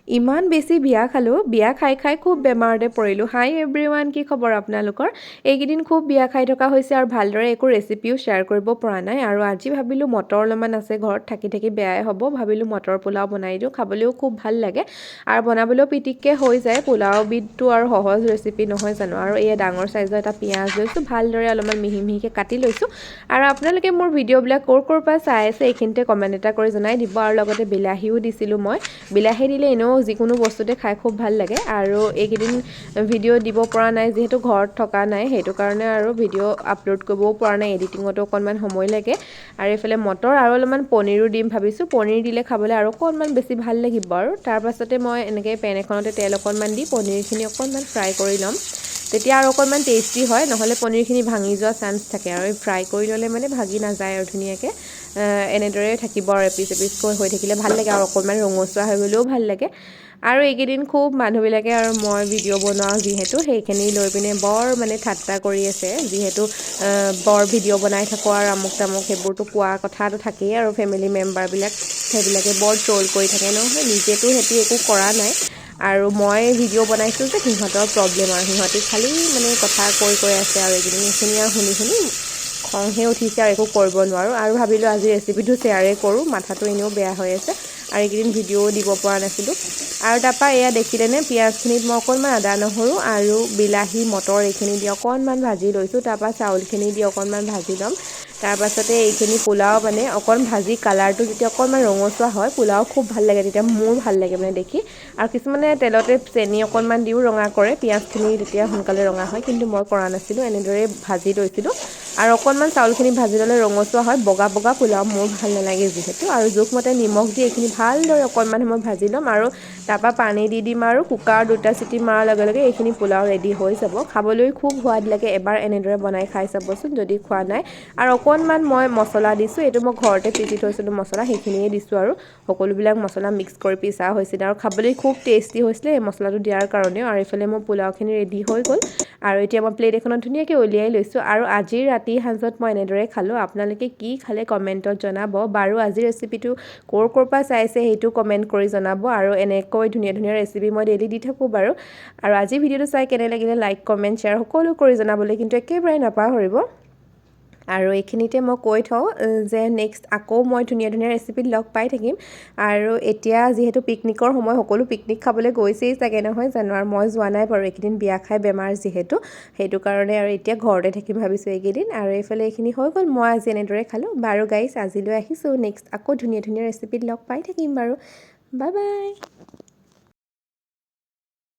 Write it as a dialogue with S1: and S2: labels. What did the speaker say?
S1: ইমান বেছি বিয়া খালোঁ, বিয়া খাই খাই খুব বেমাৰতে পৰিলোঁ। হাই এভৰিৱান, কি খবৰ আপোনালোকৰ? এইকেইদিন খুব বিয়া খাই থকা হৈছে আৰু ভালদৰে একো ৰেচিপিও শ্বেয়াৰ কৰিব পৰা নাই। আৰু আজি ভাবিলোঁ মটৰ অলপমান আছে ঘৰত, থাকি থাকি বেয়াই হ'ব, ভাবিলোঁ মটৰ পোলাও বনাই দিওঁ, খাবলৈও খুব ভাল লাগে আৰু বনাবলৈও পিটিককৈ হৈ যায়। পোলাওবিধটো আৰু সহজ ৰেচিপি নহয় জানো। আৰু এই ডাঙৰ চাইজৰ এটা পিঁয়াজ লৈছোঁ, ভালদৰে অলপমান মিহি মিহিকৈ কাটি লৈছোঁ। আৰু আপোনালোকে মোৰ ভিডিঅ'বিলাক ক'ৰ পৰা চাই আছে এইখিনিতে কমেণ্ট এটা কৰি জনাই দিব। আৰু লগতে বিলাহীও দিছিলোঁ মই, বিলাহী দিলে এনেও যিকোনো বস্তুতে খাই খুব ভাল লাগে। আৰু এইকেইদিন ভিডিঅ' দিব পৰা নাই যিহেতু ঘৰত থকা নাই, সেইটো কাৰণে আৰু ভিডিঅ' আপলোড কৰিবও পৰা নাই, এডিটিঙতো অকণমান সময় লাগে। আৰু এইফালে মটৰ আৰু অলপমান পনীৰো দিম ভাবিছোঁ, পনীৰ দিলে খাবলৈ আৰু অকণমান বেছি ভাল লাগিব। আৰু তাৰপাছতে মই এনেকৈ পেন এখনতে তেল অকণমান দি পনীৰখিনি অকণমান ফ্ৰাই কৰি ল'ম, তেতিয়া আৰু অকণমান টেষ্টি হয়, নহ'লে পনীৰখিনি ভাঙি যোৱা চান্স থাকে। আৰু ফ্ৰাই কৰি ল'লে মানে ভাগি নাযায় আৰু ধুনীয়াকৈ এনেদৰে থাকিব আৰু এপিচ এপিচকৈ হৈ থাকিলে ভাল লাগে আৰু অকণমান ৰঙচুৱা হৈ গ'লেও ভাল লাগে। আৰু এইকেইদিন খুব মানুহবিলাকে আৰু মই ভিডিঅ' বনাওঁ যিহেতু সেইখিনি লৈ পিনে বৰ মানে ঠাট্টা কৰি আছে, যিহেতু বৰ ভিডিঅ' বনাই থাকোঁ আৰু আমুক তামুক সেইবোৰতো কোৱা কথাটো থাকেই। আৰু ফেমিলি মেম্বাৰবিলাক সেইবিলাকে বৰ ট্ৰল কৰি থাকে নহয়, নিজেতো সিহঁতি একো কৰা নাই। আৰু মই ভিডিঅ' বনাইছোঁ যে সিহঁতৰ প্ৰব্লেম, আৰু সিহঁতি খালি মানে কথা কৈ আছে আৰু এইকেইদিন এইখিনি আৰু শুনি শুনি খংহে উঠিছে আৰু একো কৰিব নোৱাৰোঁ। আৰু ভাবিলোঁ আজি ৰেচিপিটো শ্বেয়াৰেই কৰোঁ, মাথাটো এনেও বেয়া হৈ আছে আৰু এইকেইদিন ভিডিঅ'ও দিব পৰা নাছিলোঁ। আৰু তাৰপৰা এয়া দেখিলেনে পিঁয়াজখিনিত মই অকণমান আদা নহৰু আৰু বিলাহী মটৰ এইখিনি দি অকণমান ভাজি লৈছোঁ। তাৰপৰা চাউলখিনি দি অকণমান ভাজি ল'ম। তাৰপাছতে এইখিনি পোলাও মানে অকণ ভাজি কালাৰটো যেতিয়া অকণমান ৰঙচুৱা হয়, পোলাও খুব ভাল লাগে, তেতিয়া মোৰ ভাল লাগে মানে দেখি। আৰু কিছুমানে তেলতে চেনি অকণমান দিও ৰঙা কৰে, পিঁয়াজখিনি তেতিয়া সোনকালে ৰঙা হয়, কিন্তু মই কৰা নাছিলোঁ, এনেদৰেই ভাজি লৈছিলোঁ। আৰু অকণমান চাউলখিনি ভাজি ল'লে ৰঙচুৱা হয়, বগা বগা পোলাও মোৰ ভাল নালাগে যিহেতু। আৰু জোখমতে নিমখ দি এইখিনি ভালদৰে অকণমান সময় ভাজি ল'ম আৰু তাৰপৰা পানী দি দিম আৰু কুকাৰ 2টা চিটি মৰাৰ লগে লগে এইখিনি পোলাও ৰেডি হৈ যাব। খাবলৈ খুব সোৱাদ লাগে, এবাৰ এনেদৰে বনাই খাই চাবচোন যদি খোৱা নাই। আৰু অকণমান মই মছলা দিছোঁ, এইটো মই ঘৰতে পিচি থৈছিলোঁ মছলা, সেইখিনিয়ে দিছোঁ। আৰু সকলোবিলাক মছলা মিক্স কৰি পিছা হৈছিলে আৰু খাবলৈ খুব টেষ্টি হৈছিলে এই মছলাটো দিয়াৰ কাৰণেও। আৰু এইফালে মোৰ পোলাওখিনি ৰেডি হৈ গ'ল আৰু এতিয়া মই প্লেট এখনত ধুনীয়াকৈ উলিয়াই লৈছোঁ। আৰু আজিৰ ৰাতিৰ সাঁজত মই এনেদৰে খালোঁ, আপোনালোকে কি খালে কমেণ্টত জনাব বাৰু। আজিৰ ৰেচিপিটো ক'ৰ পৰা চাইছে সেইটো কমেণ্ট কৰি জনাব। আৰু এনেকৈ ধুনীয়া ধুনীয়া ৰেচিপি মই ডেইলি দি থাকোঁ বাৰু। আৰু আজি ভিডিঅ'টো চাই কেনে লাগিলে লাইক কমেণ্ট শ্বেয়াৰ সকলো কৰি জনাবলৈ কিন্তু একেবাৰে নাপাহৰিব। আৰু এইখিনিতে মই কৈ থওঁ যে নেক্সট আকৌ মই ধুনীয়া ধুনীয়া ৰেচিপিত লগ পাই থাকিম। আৰু এতিয়া যিহেতু পিকনিকৰ সময়, সকলো পিকনিক খাবলৈ গৈছেই চাগে নহয় জানো। আৰু মই যোৱা নাই বাৰু, এইকেইদিন বিয়া খাই বেমাৰ যিহেতু, সেইটো কাৰণে আৰু এতিয়া ঘৰতে থাকিম ভাবিছোঁ এইকেইদিন। আৰু এইফালে এইখিনি হৈ গ'ল, মই আজি এনেদৰে খালোঁ বাৰু। গাইছ আজিলৈ আহিছোঁ, নেক্সট আকৌ ধুনীয়া ধুনীয়া ৰেচিপিত লগ পাই থাকিম বাৰু। Bye bye.